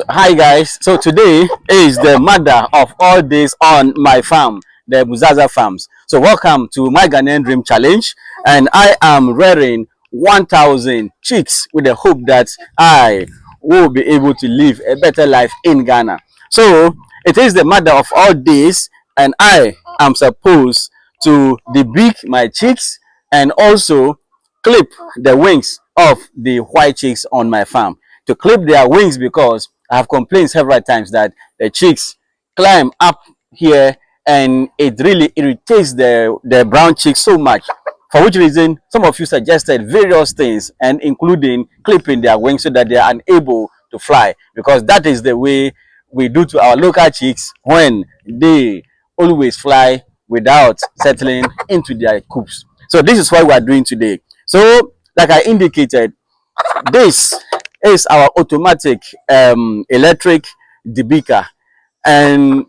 Hi guys, so today is the mother of all this on my farm, the Buzaza Farms. So welcome to my Ghanaian Dream Challenge, and I am rearing 1,000 chicks with the hope that I will be able to live a better life in Ghana. So it is the mother of all this, and I am supposed to debeak my chicks and also clip the wings of the white chicks on my farm. To clip their wings because I have complained several times that the chicks climb up here and it really irritates the brown chicks so much. For which reason, some of you suggested various things and including clipping their wings so that they are unable to fly, because that is the way we do to our local chicks when they always fly without settling into their coops. So this is what we are doing today. So like I indicated, this is our automatic electric debeaker, and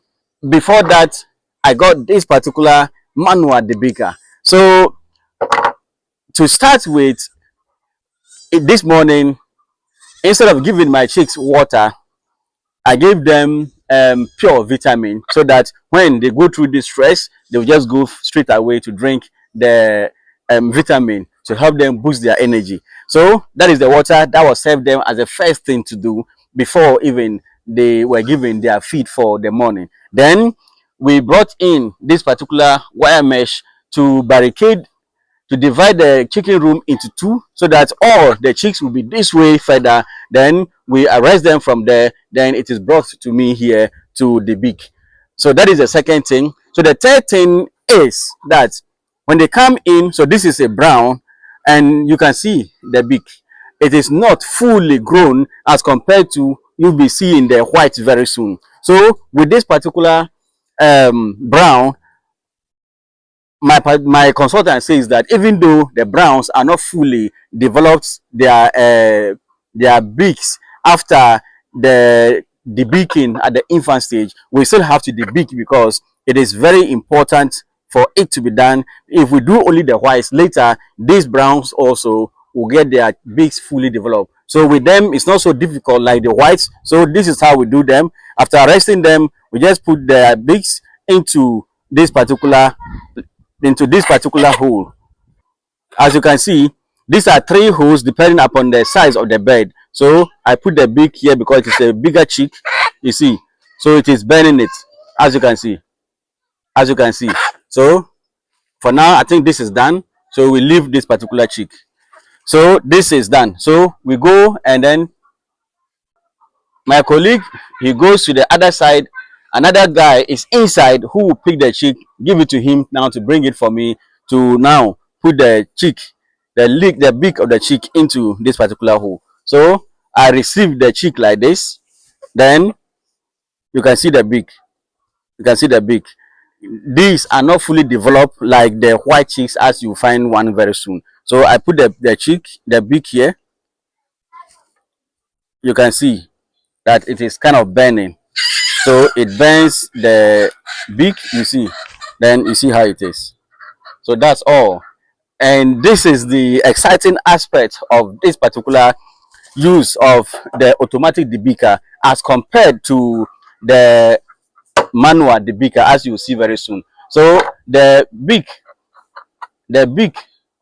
before that I got this particular manual debeaker. So to start with, this morning, instead of giving my chicks water, I gave them pure vitamin, so that when they go through this stress, they'll just go straight away to drink the vitamin to help them boost their energy. So that is the water that will serve them as the first thing to do before even they were given their feed for the morning. Then we brought in this particular wire mesh to barricade, to divide the chicken room into two, so that all the chicks will be this way further. Then we arrest them from there. Then it is brought to me here to the beak. So that is the second thing. So the third thing is that when they come in, so this is a brown, and you can see the beak. It is not fully grown as compared to you'll be seeing the white very soon. So with this particular brown, my consultant says that even though the browns are not fully developed their beaks after the debeaking at the infant stage, we still have to debeak because it is very important for it to be done. If we do only the whites, later these browns also will get their beaks fully developed. So with them, it's not so difficult like the whites. So this is how we do them. After arresting them, we just put their beaks into this particular hole. As you can see, these are 3 holes depending upon the size of the bed. So I put the beak here because it is a bigger chick, you see. So it is burning it, as you can see. So for now, I think this is done. So we leave this particular chick. So this is done. So we go, and then my colleague, he goes to the other side. Another guy is inside who will pick the chick, give it to him now to bring it for me to now put the chick, the beak of the chick into this particular hole. So I receive the chick like this. Then you can see the beak. These are not fully developed like the white chicks, as you find one very soon. So I put the beak here. You can see that it is kind of burning. So it burns the beak, you see. Then you see how it is. So that's all. And this is the exciting aspect of this particular use of the automatic debeaker as compared to the manual debeaker, as you will see very soon. So the beak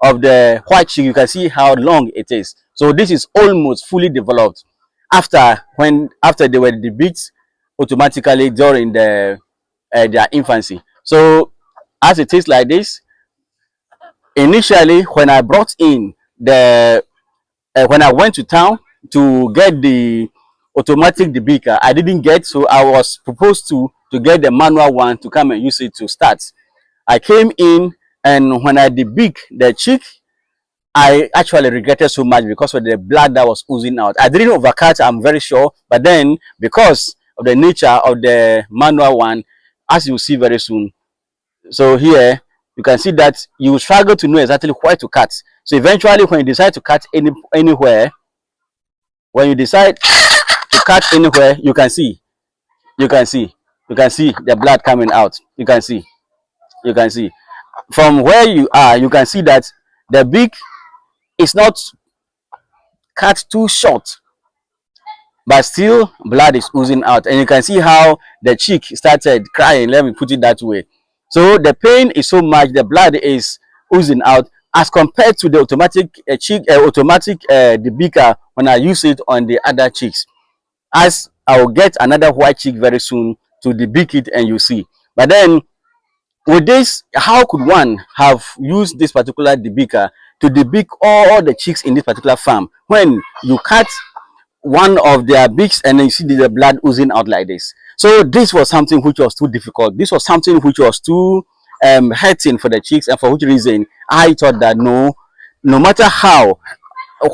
of the white chick, you can see how long it is. So this is almost fully developed after they were debeaked automatically during their infancy. So as it is like this, initially when I brought in the when I went to town to get the automatic debeaker, I didn't get, so I was proposed to get the manual one to come and use it to start. I came in, and when I debeak the chick, I actually regretted so much because of the blood that was oozing out. I didn't overcut, I'm very sure, but then because of the nature of the manual one, as you will see very soon. So here you can see that you struggle to know exactly where to cut. So eventually, when you decide to cut anywhere, you can see the blood coming out. You can see from where you are. You can see that the beak is not cut too short. but still blood is oozing out, and you can see how the chick started crying, let me put it that way. So the pain is so much, the blood is oozing out, as compared to the automatic debeaker when I use it on the other chicks. As I will get another white chick very soon to debeak it, and you see. But then with this, how could one have used this particular debeaker to debeak all the chicks in this particular farm when you cut one of their beaks and then you see the blood oozing out like this? So this was something which was too difficult. This was something which was too hurting for the chicks, and for which reason I thought that no matter how,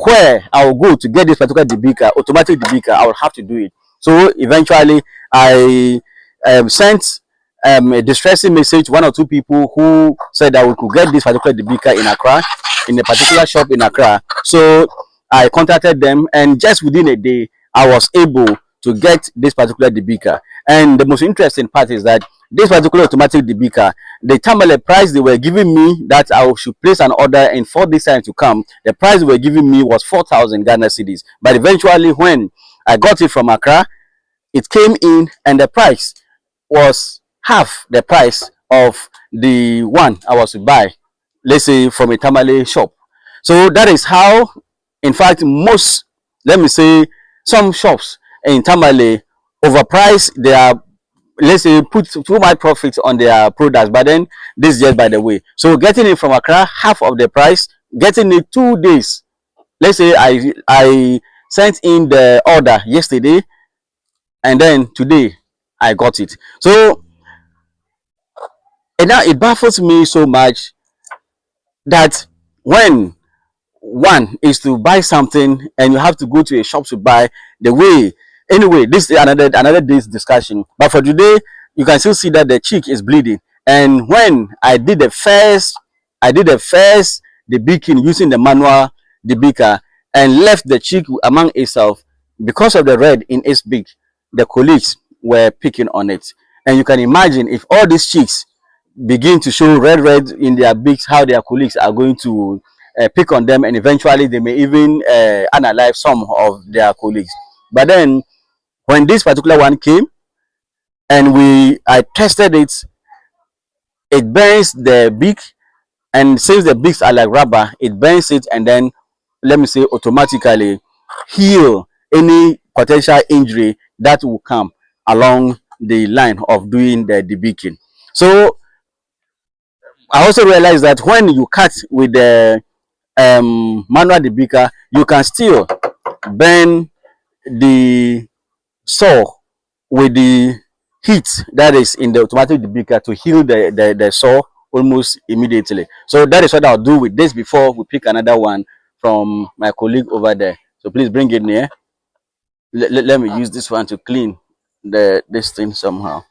where I will go to get this particular debeaker, automatic debeaker, I will have to do it. So eventually I sent a distressing message to one or two people who said that we could get this particular debeaker in Accra, in a particular shop in Accra. So I contacted them, and just within a day I was able to get this particular debeaker. And the most interesting part is that this particular automatic debeaker, the tamale price they were giving me, that I should place an order in 4 days time to come, the price they were giving me was 4,000 Ghana cedis. But eventually when I got it from Accra, it came in and the price was half the price of the one I was to buy, let's say from a tamale shop. So that is how, in fact, most, let me say, some shops in tamale overprice their, let's say, put too much profit on their products. But then this is just by the way. So getting it from Accra, half of the price, getting it 2 days. Let's say I sent in the order yesterday, and then today I got it. So, and now it baffles me so much that when one is to buy something and you have to go to a shop to buy, the way, anyway, this is another day's discussion. But for today, you can still see that the cheek is bleeding. And when I did the first debeaking using the manual debeaker and left the cheek among itself, because of the red in its beak, the colleagues were picking on it. And you can imagine, if all these chicks begin to show red in their beaks, how their colleagues are going to pick on them, and eventually they may even analyze some of their colleagues. But then when this particular one came and I tested it, it burns the beak, and since the beaks are like rubber, it burns it, and then, let me say, automatically heal any potential injury that will come along the line of doing the debeaking. So I also realized that when you cut with the manual debeaker, you can still burn the saw with the heat that is in the automatic debeaker to heal the saw almost immediately. So that is what I'll do with this before we pick another one from my colleague over there. So please bring it near. Let me use this one to clean this thing somehow.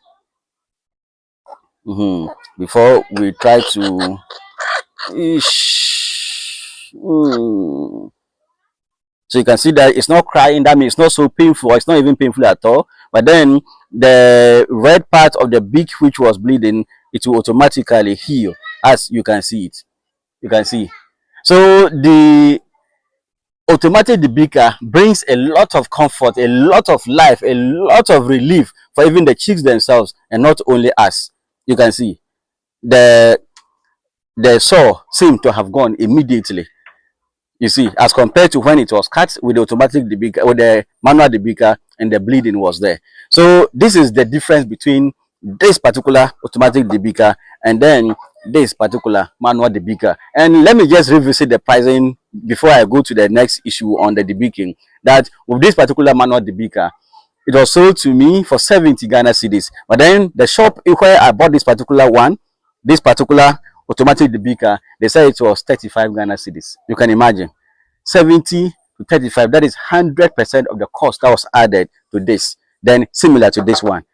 Before we try to So you can see that it's not crying. That means it's not so painful. It's not even painful at all. But then the red part of the beak which was bleeding, it will automatically heal, as you can see it. You can see. So the automatic debeaker brings a lot of comfort, a lot of life, a lot of relief for even the chicks themselves, and not only us. You can see the saw seemed to have gone immediately. You see, as compared to when it was cut with the automatic debeaker, with the manual debeaker, and the bleeding was there. So this is the difference between this particular automatic debeaker and then this particular manual debeaker. And let me just revisit the pricing before I go to the next issue on the debeaking. That with this particular manual debeaker, it was sold to me for 70 Ghana cedis. But then the shop where I bought this particular one, this particular automatic debeaker, they said it was 35 Ghana cedis. You can imagine, 70 to 35, that is 100% of the cost that was added to this. Then similar to this one,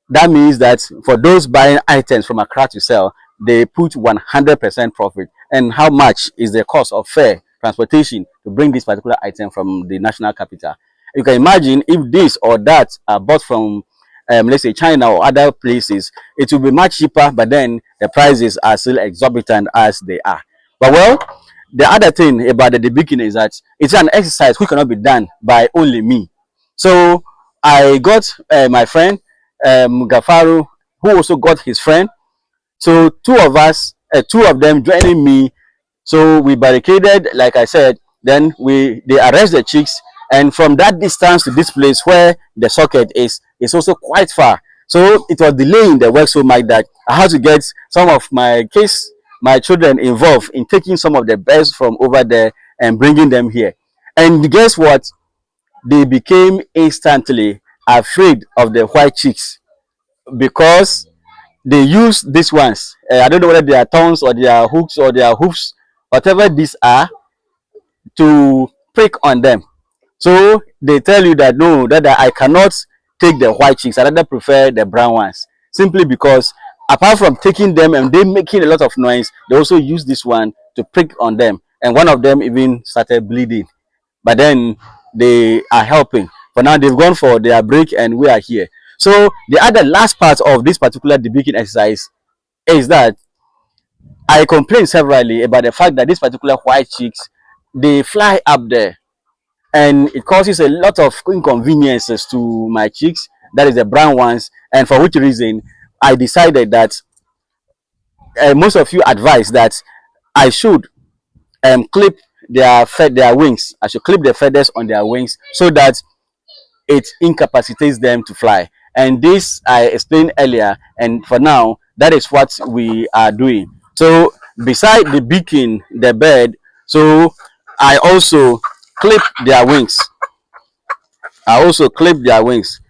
that means that for those buying items from Accra to sell, they put 100% profit. And how much is the cost of fare, transportation to bring this particular item from the national capital? You can imagine if this or that are bought from let's say China or other places, it will be much cheaper, but then the prices are still exorbitant as they are. But well, the other thing about the debeaking is that it's an exercise which cannot be done by only me. So I got my friend Gafaru, who also got his friend. So two of us, two of them joining me. So we barricaded, like I said. Then they arrest the chicks, and from that distance to this place where the socket is also quite far. So it was delaying the work so much that I had to get some of my children involved in taking some of the birds from over there and bringing them here. And guess what? They became instantly afraid of the white chicks because they use these ones. I don't know whether they are tongues or they are hooks or they are hoofs, whatever these are, to prick on them. So they tell you that no, that I cannot take the white chicks. I rather prefer the brown ones, simply because apart from taking them and they making a lot of noise, they also use this one to prick on them. And one of them even started bleeding. But then they are helping. For now, they've gone for their break and we are here. So the other last part of this particular debaking exercise is that I complained severally about the fact that these particular white chicks, they fly up there and it causes a lot of inconveniences to my chicks, that is the brown ones, and for which reason I decided that most of you advise that I should clip their wings. I should clip the feathers on their wings so that it incapacitates them to fly. And this I explained earlier, and for now that is what we are doing. So beside the beaking the bird, so I also clip their wings. I also clip their wings,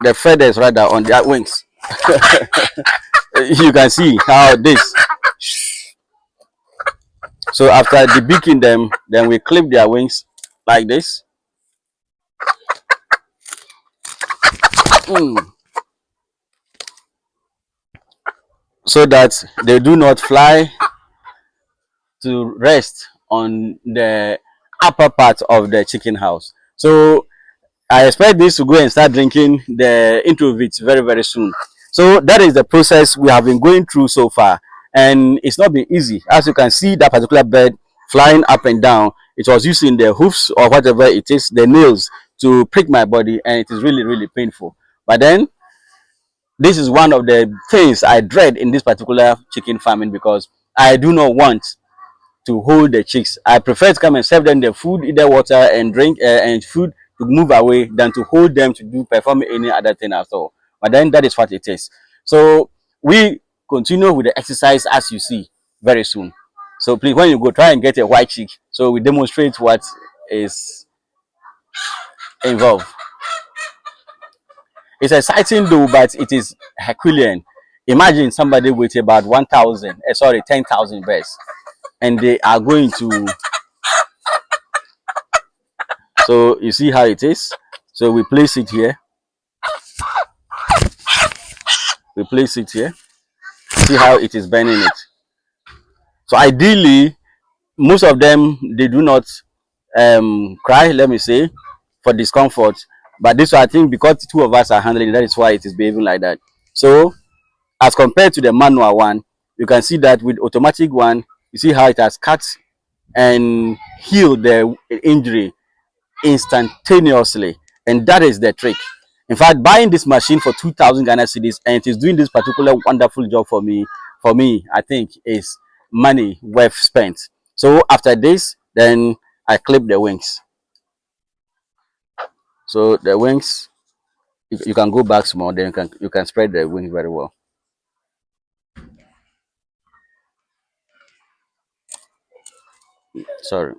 the feathers rather on their wings. You can see how this. So after debeaking them, then we clip their wings like this. So that they do not fly to rest on the upper part of the chicken house. So I expect this to go and start drinking the introvits very, very soon. So that is the process we have been going through so far. And it's not been easy. As you can see, that particular bird flying up and down, it was using the hoofs or whatever it is, the nails, to prick my body, and it is really, really painful. But then this is one of the things I dread in this particular chicken farming, because I do not want to hold the chicks. I prefer to come and serve them the food, either water and drink and food, to move away than to hold them to do perform any other thing at all. But then that is what it is. So we continue with the exercise as you see very soon. So please, when you go, try and get a white chick so we demonstrate what is involved. It's exciting though, but it is Herculean. Imagine somebody with about 10,000 birds, and they are going to. So you see how it is. So we place it here. We place it here. See how it is bending it. So ideally, most of them, they do not cry, let me say, for discomfort. But this one, I think, because the two of us are handling it, that is why it is behaving like that. So as compared to the manual one, you can see that with automatic one, you see how it has cut and healed the injury instantaneously. And that is the trick. In fact, buying this machine for 2,000 Ghana cedis, and it is doing this particular wonderful job for me, I think is money worth spent. So after this, then I clip the wings. So the wings, you can go back small, then you can spread the wings very well. Sorry.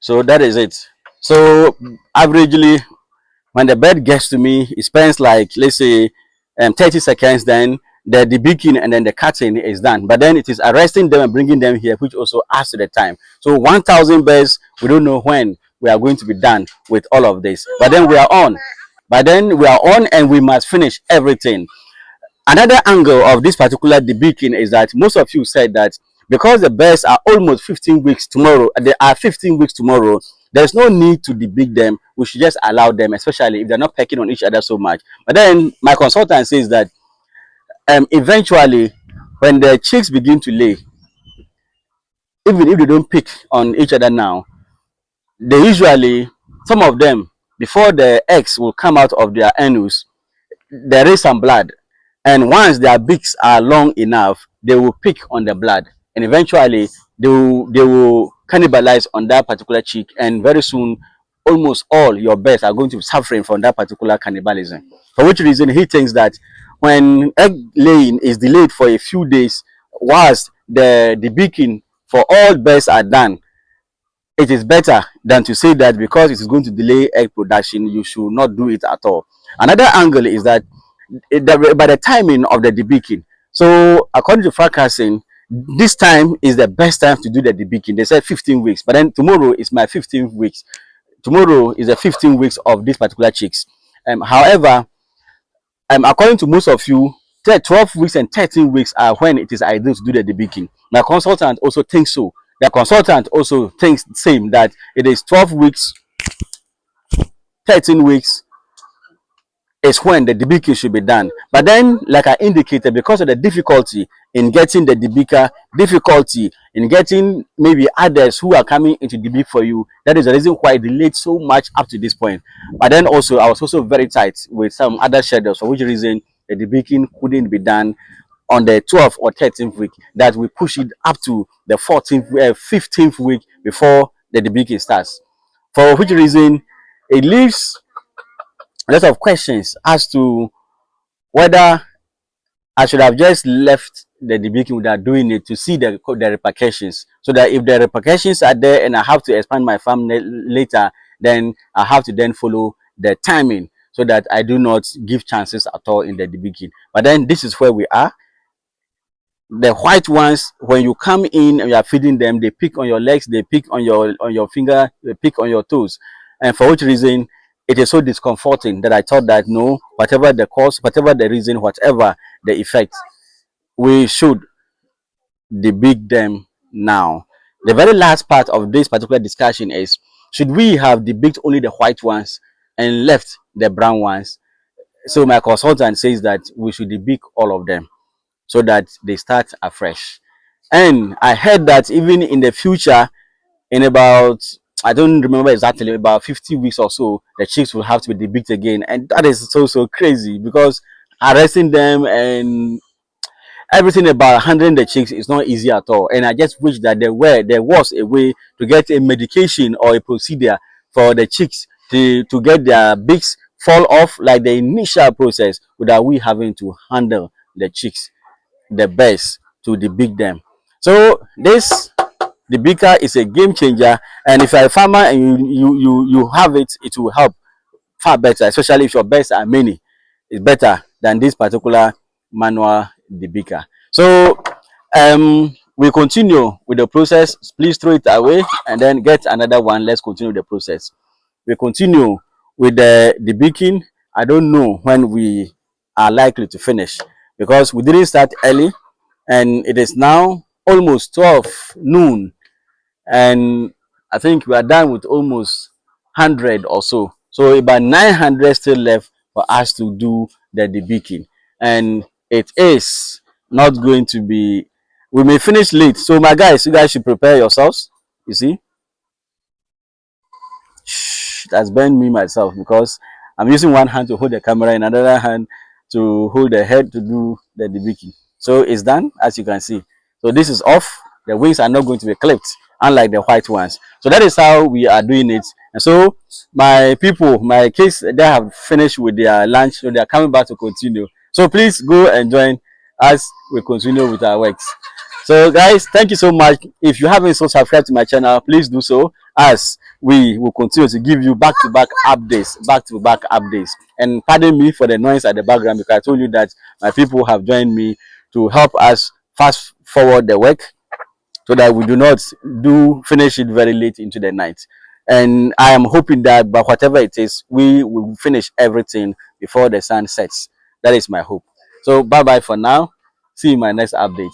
So that is it. So averagely, when the bird gets to me, it spends like, let's say 30 seconds, then the debeaking and then the cutting is done. But then it is arresting them and bringing them here, which also adds to the time. So 1,000 birds, we don't know when we are going to be done with all of this. But then we are on. And we must finish everything. Another angle of this particular debeaking is that most of you said that because the birds are almost 15 weeks tomorrow, they are 15 weeks tomorrow, there's no need to debeak them. we should just allow them, especially if they're not pecking on each other so much. But then my consultant says that eventually, when the chicks begin to lay, even if they don't pick on each other now, they usually, some of them, before the eggs will come out of their anus, there is some blood, and once their beaks are long enough, they will pick on the blood, and eventually they will cannibalize on that particular chick, and very soon almost all your birds are going to be suffering from that particular cannibalism. For which reason he thinks that when egg laying is delayed for a few days, whilst the beaking for all birds are done, it is better than to say that because it is going to delay egg production, you should not do it at all. Another angle is that by the timing of the debeaking. So according to forecasting, this time is the best time to do the debeaking. They said 15 weeks, but then tomorrow is my 15 weeks. Tomorrow is the 15 weeks of these particular chicks. However, according to most of you, 12 weeks and 13 weeks are when it is ideal to do the debeaking. My consultant also thinks so. The consultant also thinks the same, that it is 12 weeks, 13 weeks is when the debeaking should be done. But then, like I indicated, because of the difficulty in getting the debeaker, difficulty in getting maybe others who are coming into debeak for you, that is the reason why it delayed so much up to this point. But then also, I was also very tight with some other schedules, for which reason the debeaking couldn't be done on the 12th or 13th week, that we push it up to the 14th, 15th week before the debeaking starts. For which reason, it leaves a lot of questions as to whether I should have just left the debeaking without doing it to see the repercussions, so that if the repercussions are there and I have to expand my farm later, then I have to then follow the timing so that I do not give chances at all in the debeaking. But then this is where we are. The white ones, when you come in and you are feeding them, they pick on your legs, they pick on your finger, they pick on your toes, and for which reason it is so discomforting that I thought that no, whatever the cause, whatever the reason, whatever the effect, we should debeak them now. The very last part of this particular discussion is, should we have debeaked only the white ones and left the brown ones? So my consultant says that we should debeak all of them so that they start afresh. And I heard that even in the future, in about, I don't remember exactly, about 50 weeks or so, the chicks will have to be debeaked again. And that is so crazy, because arresting them and everything about handling the chicks is not easy at all. And I just wish that there was a way to get a medication or a procedure for the chicks to get their beaks fall off, like the initial process, without we having to handle the chicks the best to debeak them. So this debeaker is a game changer, and if you're a farmer and you have it, it will help far better, especially if your birds are many. It's better than this particular manual debeaker. So we continue with the process. Please throw it away and then get another one. Let's continue the process. We continue with the debeaking. I don't know when we are likely to finish, because we didn't start early and it is now almost 12 noon, and I think we are done with almost 100 or so. So about 900 still left for us to do the debeaking, and it is not going to be, we may finish late. So my guys, you guys should prepare yourselves. You see, it has burned me myself, because I'm using one hand to hold the camera and another hand to hold the head to do the debeaking. So it's done, as you can see. So this is off. The wings are not going to be clipped, unlike the white ones. So that is how we are doing it. And so my people, my kids, they have finished with their lunch, so they are coming back to continue. So please go and join as we continue with our works. So guys, thank you so much. If you haven't so subscribed to my channel, please do so, as we will continue to give you back-to-back updates. And pardon me for the noise at the background, because I told you that my people have joined me to help us fast forward the work, so that we do not finish it very late into the night. And I am hoping that by whatever it is, we will finish everything before the sun sets. That is my hope. So bye bye for now. See you in my next update.